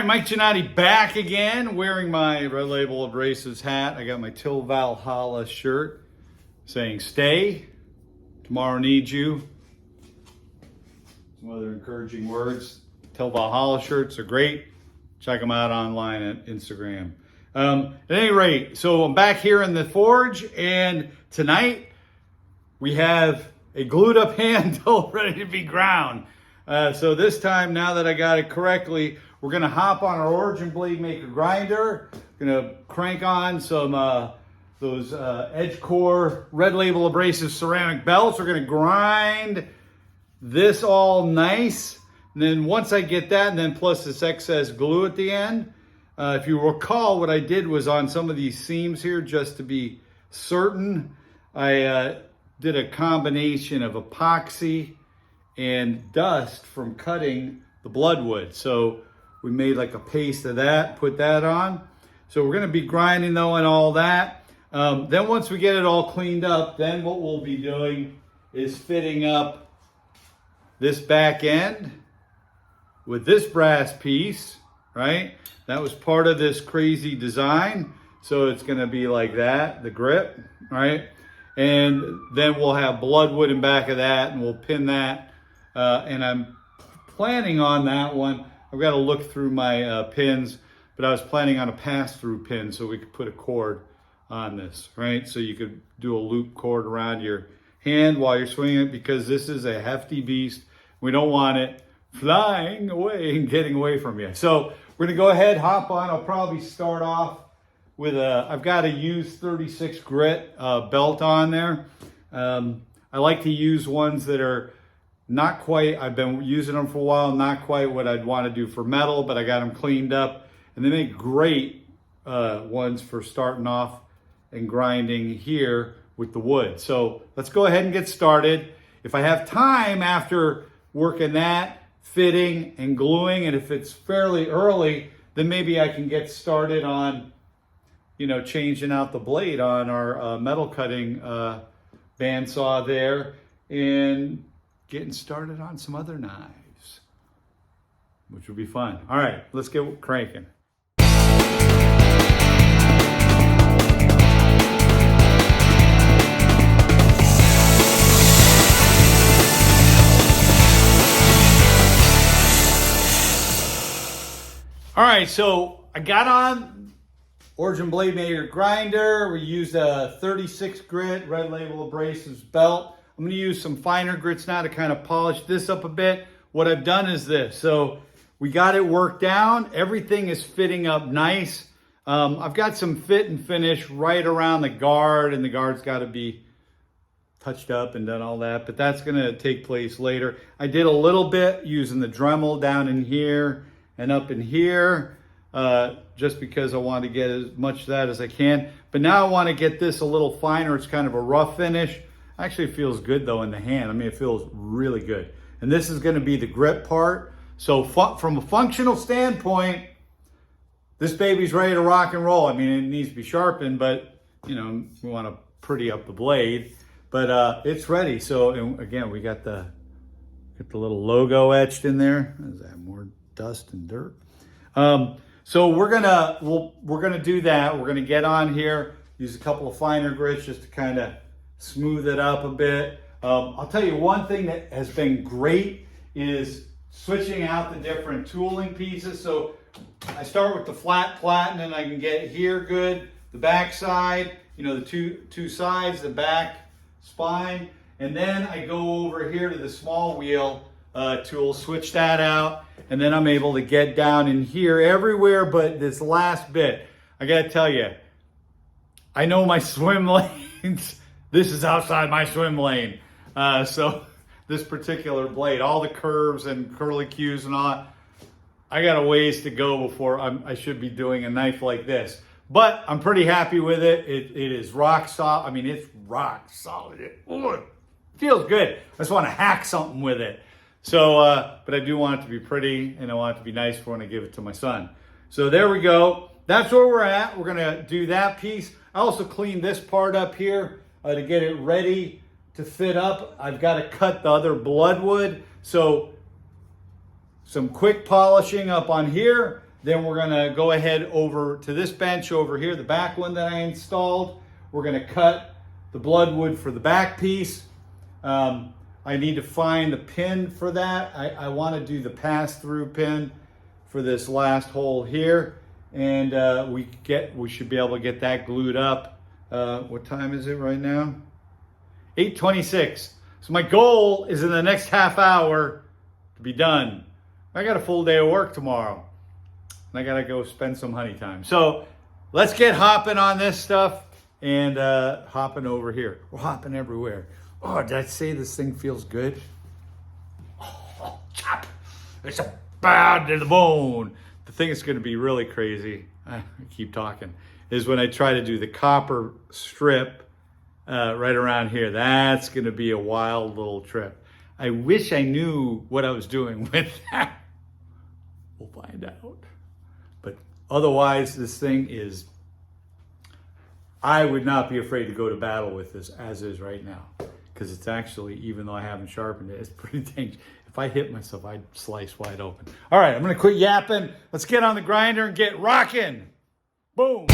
right, Mike Giannotti back again, wearing my Red Label Abrasives hat. I got my Till Valhalla shirt saying stay, tomorrow needs you. Some other encouraging words. Till Valhalla shirts are great. Check them out online at Instagram. At any rate, so I'm back here in the forge, and tonight we have a glued up handle ready to be ground. So this time, now that I got it correctly, we're gonna hop on our Origin Blade Maker grinder. Gonna crank on some those edge core Red Label Abrasive ceramic belts. We're gonna grind this all nice. And then once I get that, and then plus this excess glue at the end, if you recall, what I did was on some of these seams here, just to be certain, I did a combination of epoxy and dust from cutting the bloodwood. So we made like a paste of that, put that on. So we're gonna be grinding though and all that. Then once we get it all cleaned up, then what we'll be doing is fitting up this back end with this brass piece, right? That was part of this crazy design. So it's gonna be like that, the grip, right? And then we'll have bloodwood in back of that, and we'll pin that. And I'm planning on that one. I've got to look through my pins, but I was planning on a pass-through pin so we could put a cord on this, right? So you could do a loop cord around your hand while you're swinging it, because this is a hefty beast. We don't want it flying away and getting away from you. So we're gonna go ahead, hop on. I'll probably start off with I've got a used 36 grit belt on there. I like to use ones that are not quite, I've been using them for a while, not quite what I'd want to do for metal, but I got them cleaned up, and they make great ones for starting off and grinding here with the wood. So let's go ahead and get started. If I have time after working that, fitting and gluing, and if it's fairly early, then maybe I can get started on, you know, changing out the blade on our metal cutting bandsaw there, and getting started on some other knives, which will be fun. All right, let's get cranking. All right, so I got on Origin Blade Maker grinder. We used a 36 grit Red Label Abrasives belt. I'm gonna use some finer grits now to kind of polish this up a bit. What I've done is this. So we got it worked down. Everything is fitting up nice. I've got some fit and finish right around the guard, and the guard's gotta be touched up and done all that, but that's gonna take place later. I did a little bit using the Dremel down in here and up in here, just because I want to get as much of that as I can. But now I want to get this a little finer. It's kind of a rough finish. Actually, it feels good though in the hand. I mean, it feels really good. And this is going to be the grip part. So from a functional standpoint, this baby's ready to rock and roll. I mean, it needs to be sharpened, but you know, we want to pretty up the blade. But it's ready. So and again, we got the little logo etched in there. Is that more dust and dirt? So we're gonna do that. We're gonna get on here, use a couple of finer grits just to kind of smooth it up a bit. I'll tell you one thing that has been great is switching out the different tooling pieces. So I start with the flat platen, I can get here good, the back side, you know, the two sides, the back spine, and then I go over here to the small wheel tool, switch that out, and then I'm able to get down in here everywhere but this last bit. I gotta tell you, I know my swim lanes. This is outside my swim lane. So this particular blade, all the curves and curlicues and all that, I got a ways to go before I should be doing a knife like this. But I'm pretty happy with it. It is rock solid. I mean, it's rock solid. It feels good. I just want to hack something with it. So, but I do want it to be pretty, and I want it to be nice for when I give it to my son. So there we go. That's where we're at. We're gonna do that piece. I also cleaned this part up here to get it ready to fit up. I've got to cut the other bloodwood. So some quick polishing up on here, Then we're gonna go ahead over to this bench over here, the back one that I installed. We're gonna cut the bloodwood for the back piece. I need to find the pin for that. I wanna do the pass-through pin for this last hole here. And we should be able to get that glued up. What time is it right now? 8:26. So my goal is in the next half hour to be done. I got a full day of work tomorrow. And I gotta go spend some honey time. So let's get hopping on this stuff and hopping over here. We're hopping everywhere. Oh, did I say this thing feels good? Oh, chop. It's a bad to the bone. The thing that's gonna be really crazy, I keep talking, is when I try to do the copper strip right around here. That's gonna be a wild little trip. I wish I knew what I was doing with that. We'll find out. But otherwise, this thing is, I would not be afraid to go to battle with this as is right now. Because it's actually, even though I haven't sharpened it, it's pretty dangerous. If I hit myself, I'd slice wide open. All right, I'm gonna quit yapping. Let's get on the grinder and get rocking. Boom.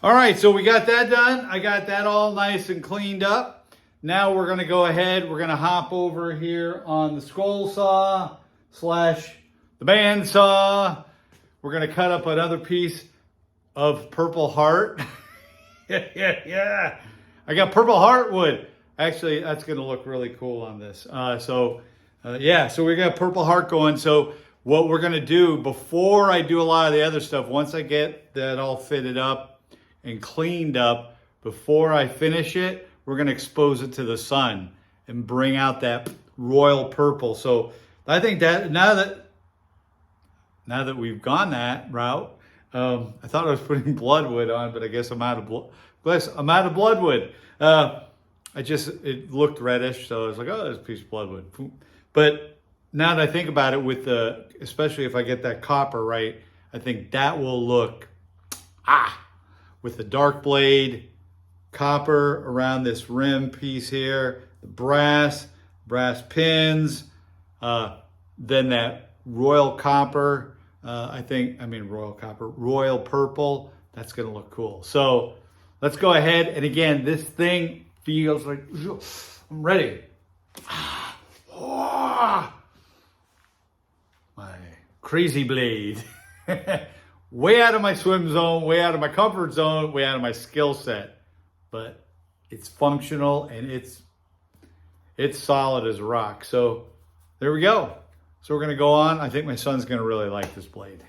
All right, so we got that done. I got that all nice and cleaned up. Now we're gonna go ahead, we're gonna hop over here on the scroll saw / the band saw. We're gonna cut up another piece of purple heart. yeah. I got purple heartwood. Actually, that's gonna look really cool on this. So we got purple heart going. So what we're gonna do before I do a lot of the other stuff, once I get that all fitted up and cleaned up, before I finish it, we're gonna expose it to the sun and bring out that royal purple. So I think that now that we've gone that route, I thought I was putting bloodwood on, but I guess I'm out of bloodwood. It looked reddish, so I was like, oh, there's a piece of bloodwood. But now that I think about it, especially if I get that copper right, I think that will look, with the dark blade, copper around this rim piece here, the brass pins, then that royal purple, that's gonna look cool. So let's go ahead, and again, this thing feels like, I'm ready. My crazy blade. Way out of my swim zone, way out of my comfort zone, way out of my skill set. But it's functional and it's solid as rock. So there we go. So we're gonna go on. I think my son's gonna really like this blade.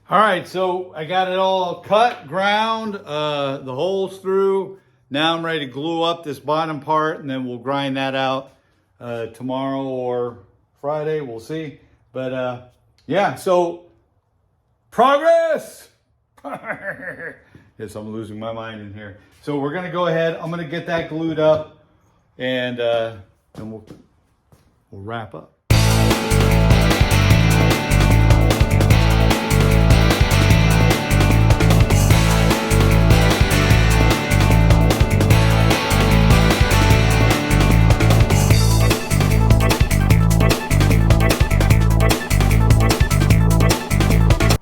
All right, so I got it all cut, ground, the holes through. Now I'm ready to glue up this bottom part, and then we'll grind that out tomorrow or Friday, we'll see. But yeah, so progress! Yes, I'm losing my mind in here. So we're gonna go ahead, I'm gonna get that glued up, and then we'll wrap up.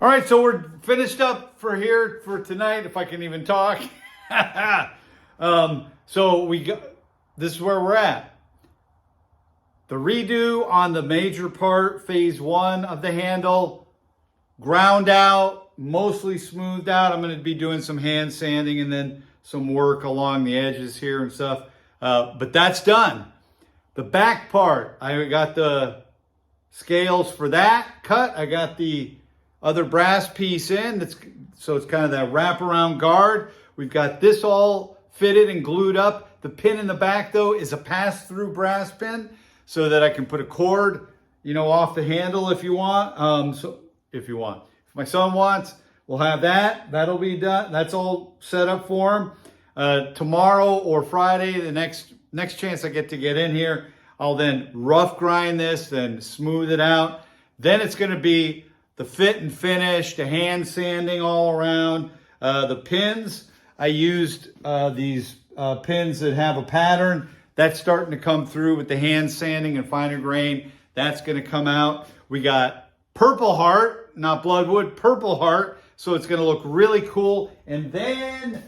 All right, so we're finished up for here for tonight, if I can even talk. So this is where we're at. The redo on the major part, phase 1 of the handle, ground out, mostly smoothed out. I'm gonna be doing some hand sanding and then some work along the edges here and stuff. But that's done. The back part, I got the scales for that cut. I got the other brass piece in. So it's kind of that wraparound guard. We've got this all fitted and glued up. The pin in the back, though, is a pass-through brass pin so that I can put a cord, off the handle if you want. If my son wants, we'll have that. That'll be done. That's all set up for him. Tomorrow or Friday, the next chance I get in here, I'll then rough grind this, then smooth it out. Then it's going to be the fit and finish, the hand sanding all around. The pins, I used these pins that have a pattern. That's starting to come through with the hand sanding and finer grain. That's going to come out. We got Purple Heart, not Bloodwood, Purple Heart. So it's going to look really cool. And then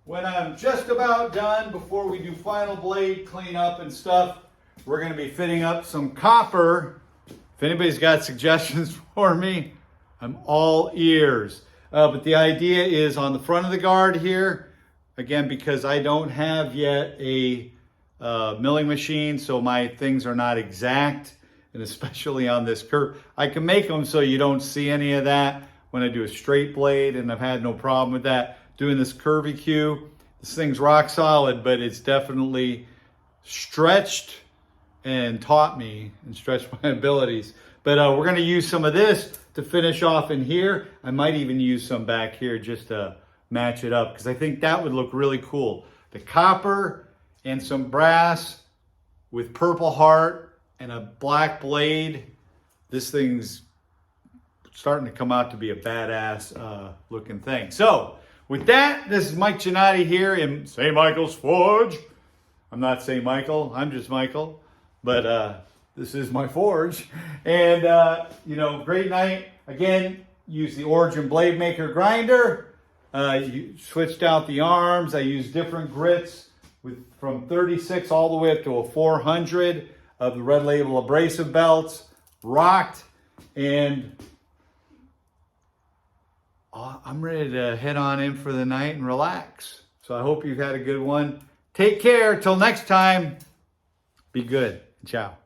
when I'm just about done, before we do final blade cleanup and stuff, we're going to be fitting up some copper. If anybody's got suggestions for me, I'm all ears. But the idea is on the front of the guard here, again, because I don't have yet a milling machine, so my things are not exact, and especially on this curve. I can make them so you don't see any of that when I do a straight blade, and I've had no problem with that. Doing this curvy Q, this thing's rock solid, but it's definitely stretched and taught me and stretched my abilities. But we're going to use some of this to finish off in here. I might even use some back here just to match it up, because I think that would look really cool. The copper and some brass with Purple Heart and a black blade. This thing's starting to come out to be a badass looking thing. So with that, this is Mike Giannotti here in St. Michael's Forge. I'm not St. Michael, I'm just Michael, but this is my forge. And great night. Again, use the Origin Blade Maker grinder. You switched out the arms. I used different grits from 36 all the way up to a 400 of the Red Label abrasive belts. Rocked, and I'm ready to head on in for the night and relax. So I hope you've had a good one. Take care. Till next time, be good. Ciao.